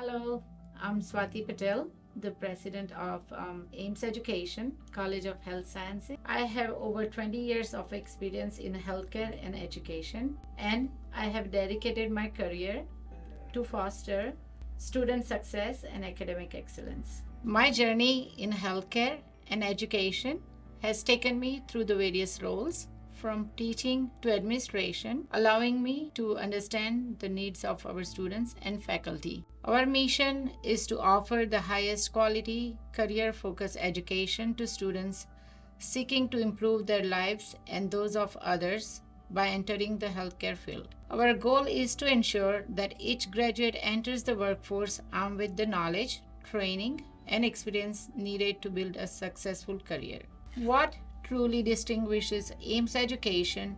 Hello, I'm Swati Patel, the president of ABHES Education, College of Health Sciences. I have over 20 years of experience in healthcare and education, and I have dedicated my career to foster student success and academic excellence. My journey in healthcare and education has taken me through the various roles from teaching to administration, allowing me to understand the needs of our students and faculty. Our mission is to offer the highest quality, career-focused education to students seeking to improve their lives and those of others by entering the healthcare field. Our goal is to ensure that each graduate enters the workforce armed with the knowledge, training, and experience needed to build a successful career. What truly distinguishes ABHES Education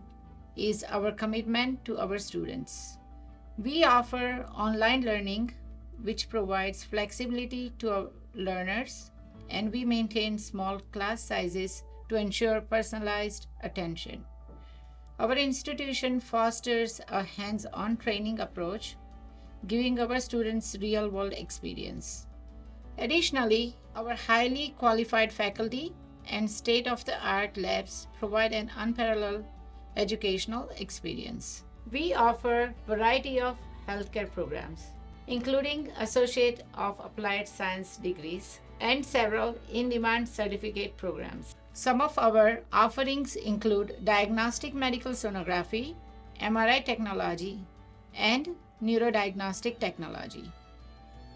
is our commitment to our students. We offer online learning, which provides flexibility to our learners, and we maintain small class sizes to ensure personalized attention. Our institution fosters a hands-on training approach, giving our students real-world experience. Additionally, our highly qualified faculty and state-of-the-art labs provide an unparalleled educational experience. We offer a variety of healthcare programs, including Associate of Applied Science degrees and several in-demand certificate programs. Some of our offerings include Diagnostic Medical Sonography, MRI Technology, and Neurodiagnostic Technology.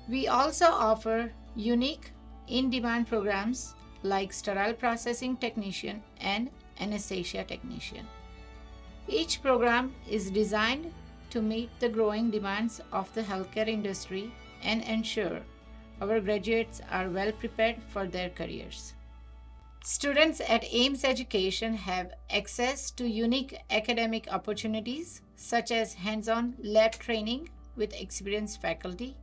We also offer unique in-demand programs like Sterile Processing Technician and Anesthesia Technician. Each program is designed to meet the growing demands of the healthcare industry and ensure our graduates are well prepared for their careers. Students at ABHES Education have access to unique academic opportunities such as hands-on lab training with experienced faculty,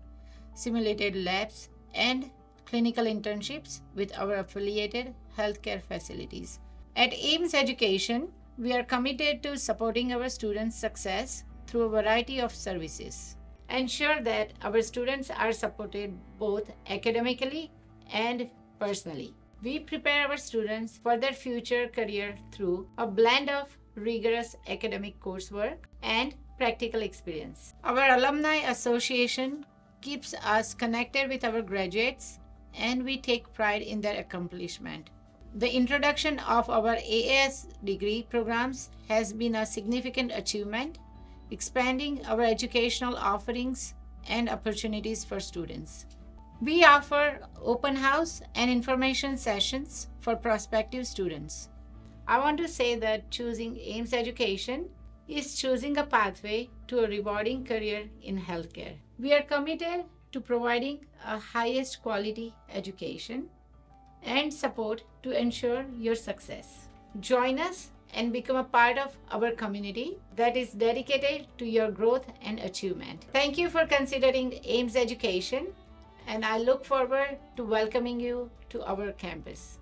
simulated labs, and clinical internships with our affiliated healthcare facilities. At ABHES Education, we are committed to supporting our students' success through a variety of services. Ensure that our students are supported both academically and personally. We prepare our students for their future career through a blend of rigorous academic coursework and practical experience. Our Alumni Association keeps us connected with our graduates, and we take pride in their accomplishment. The introduction of our AAS degree programs has been a significant achievement, expanding our educational offerings and opportunities for students. We offer open house and information sessions for prospective students. I want to say that choosing ABHES Education is choosing a pathway to a rewarding career in healthcare. We are committed to providing a highest quality education and support to ensure your success. Join us and become a part of our community that is dedicated to your growth and achievement. Thank you for considering ABHES Education, and I look forward to welcoming you to our campus.